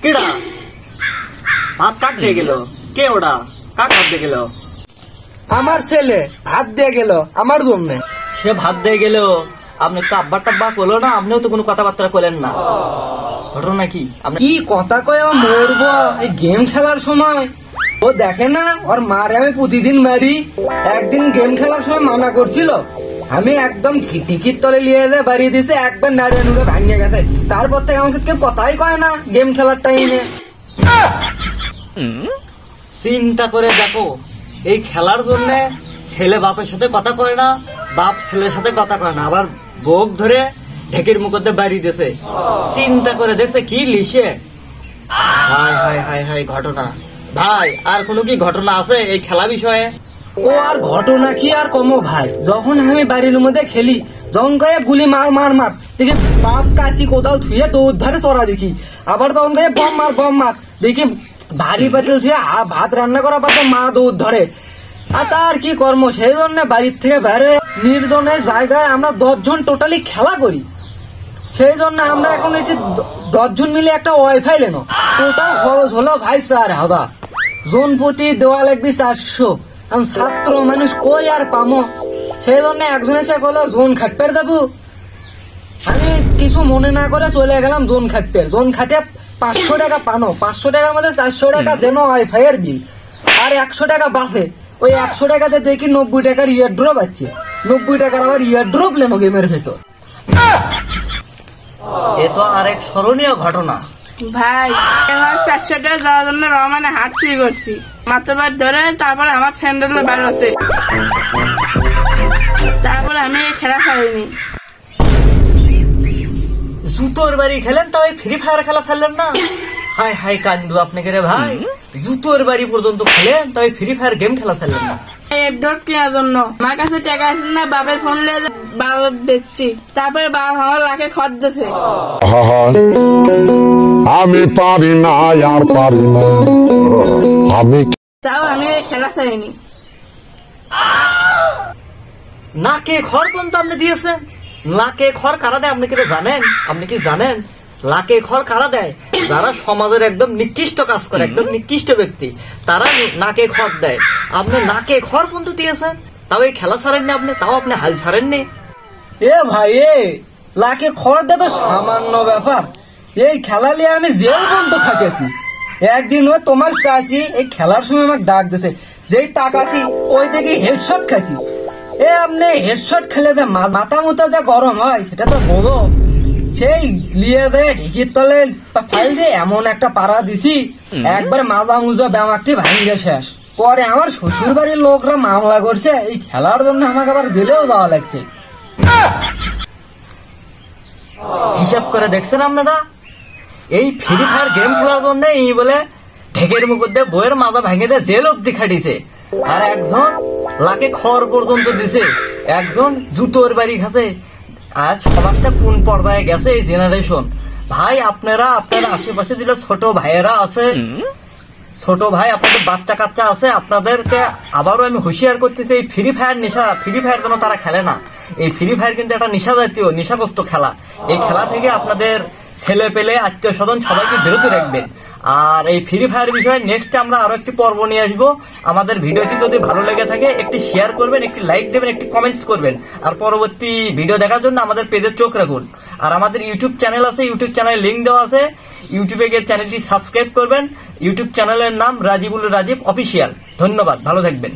কেডা ভাত কাক দিয়ে গেল? কে ওটা? কাক ভাত দিয়ে গেল? আমার ছেলে ভাত দিয়ে গেল আমার জন্য। সে ভাত দিয়ে গেল, আপনি তো আব্বা টাব্বা করলো না, আপনিও তো কোনো কথাবার্তা করলেন না। ঘটনা কি? কি কথা কয়ে মরবো এই গেম খেলার সময়? ও দেখে না ওর মারে আমি প্রতিদিন মারি। একদিন গেম খেলার সময় মানা করছিল, আমি একদম টিকিট তলে নিয়ে যায় বাড়িয়ে দিছে, একবার নাড়িয়ে নুড়ে ভাঙিয়ে গেছে। তারপর থেকে আমাকে কেউ কথাই কয় না গেম খেলার টাইমে। চিন্তা করে দেখো, এই খেলার জন্য ছেলে বাপের সাথে কথা কয় না, বাপ ছেলের সাথে কথা কয় না, আবার বোক ধরে ঢেকের মুখতে বাড়ি দিয়েছে। চিন্তা করে দেখছে কি লিখে। হাই হাই হাই হাই ঘটনা। ভাই আর কোনো কি ঘটনা আছে এই খেলা বিষয়ে? ও আর ঘটনা কি আর কমো ভাই, যখন আমি বাড়ির মধ্যে খেলি, যখন গায়ে গুলি মার মার মার দেখি বাপ কাশি কোথাও ধুয়ে দৌড় ধারে চড়া দেখি, আবার তখন গায়ে বম মার দেখি ভারী পাতিল ধুয়ে ভাত রান্না করা পাতে মা দৌড় ধরে। আর তার কি কর্ম, সেই জন্য বাড়ির থেকে বেরোয় নির্জনের জায়গায় আমরা 10 জন টোটালি খেলা করি। সেই জন্য আমরা এখন এটি 10 জন মিলে একটা ওয়াইফাই লেনো। টোটাল খরচ হলো ভাই 4000, জন প্রতি দেওয়া লাগবে 400। আমি ছাত্র মানুষ কই আর পামো, সেই জন্য একজন এসে বললো জোন খাটপের যাবো। আমি কিছু মনে না করে চলে গেলাম জোন খাটপের। জোন খাটে 500 টাকা পানো, 500 টাকার মধ্যে 400 টাকা দেন ওয়াইফাই এর বিল, আর 100 টাকা বাসে। ওই 100 টাকাতে দেখি 90 টাকার ইয়ার ড্রপ আছে, 90 টাকার আবার ইয়ার ড্রপ লেনো গেমের ভেতর। এ তো আরেক স্মরণীয় ঘটনা। ভাই এবার 400 টাকা যাওয়ার জন্য রহমানে হাত চুরি করছি, মাথাবার ধরে তারপরে আমার স্যান্ডেল বার আছে, তারপরে আমি খেলা খেলিনি। জুতোর বাড়ি খেলেন, তাই ফ্রি ফায়ার খেলা ছাড়লেন না? হাই হাই কান্ডু আপনাকে রে ভাই, জুতোর বাড়ি পর্যন্ত খেলেন, তাই ফ্রি ফায়ার গেম খেলা ছাড়লেন না? ডট কেনার জন্য আমার কাছে টাকা আছে না, বাপের ফোন নিয়ে বাবা দেখছি, তারপরে বাবা আমার রাখে খরচ দিয়েছে। আমি পারি না আর পারি না, আমি তাও আমি খেলা ছাড়িনি। নাকে খড় পর্যন্ত আপনি দিয়েছেন? নাকে খড় কারা দেয় আপনি কি জানেন? আপনি কি জানেন লাকে খড় কারা দেয়? যারা সমাজের একদম নিকৃষ্ট কাজ করে, একদম নিকৃষ্ট ব্যক্তি, তারা নাকে খড় দেয়। আপনি নাকে খড় পর্যন্ত দিয়েছেন, তাও এই খেলা ছাড়েননি আপনি, তাও আপনি হাল ছাড়েননি। এ ভাই লাকে খড় দেয় তো সামান্য ব্যাপার, এই খেলা নিয়ে আমি জেল পর্যন্ত খাটেছি। একদিন ওই তোমার চাষি এই খেলার সময় আমাকে ডাক দিয়েছে, যেই তাকাছি ওই থেকে হেডশট খাচ্ছি। আপনি হেডশট খেলে যে মাথা মুথা যা গরম হয় সেটা তো বলো। সেই লিয়ে দেয় ঢিকির তলে ফাইল দিয়ে এমন একটা পাড়া দিছি, একবার মাজা মুজা ব্যামাকটি ভাঙিয়ে শেষ। পরে আমার শ্বশুর বাড়ির লোকরা মামলা করছে এই খেলার জন্য, আমাকে আবার জেলেও যাওয়া লাগছে। হিসাব করে দেখছেন আপনারা, এই ফ্রি ফায়ার গেম খেলার জন্য এই বলে ঢেকের মুখর দিয়ে বইয়ের মাজা ভেঙে দিয়ে জেল অব্দি খাটিছে, আর একজন লাকে খড় পর্যন্ত দিছে, একজন জুতোর বাড়ি খাচ্ছে। আর সমাজটা কোন পর্যায়ে গেছে এই জেনারেশন। ভাই আপনারা আপনার আশেপাশে দিলে ছোট ভাইয়েরা আছে, ছোট ভাই আপনাদের বাচ্চা কাচ্চা আছে, আপনাদেরকে আবারও আমি হুঁশিয়ার করতেছি, এই ফ্রি ফায়ার নেশা, ফ্রি ফায়ার যেন তারা খেলে না। এই ফ্রি ফায়ার কিন্তু একটা নেশা জাতীয় নেশাগ্রস্ত খেলা। এই খেলা থেকে আপনাদের ছেলে পেলে আত্মীয় স্বজন সবাইকে বিরত রাখবেন। আর এই ফ্রি ফায়ার বিষয়ে নেক্সট আমরা আরো একটি পর্ব নিয়ে আসবো। আমাদের ভিডিওটি যদি ভালো লেগে থাকে একটি শেয়ার করবেন, একটি লাইক দেবেন, একটি কমেন্টস করবেন, আর পরবর্তী ভিডিও দেখার জন্য আমাদের পেজে চোখ রাখুন। আর আমাদের ইউটিউব চ্যানেল আছে, ইউটিউব চ্যানেলের লিঙ্ক দেওয়া আছে, ইউটিউবে গিয়ে চ্যানেলটি সাবস্ক্রাইব করবেন। ইউটিউব চ্যানেলের নাম রাজিবুল রাজীব অফিসিয়াল। ধন্যবাদ, ভালো থাকবেন।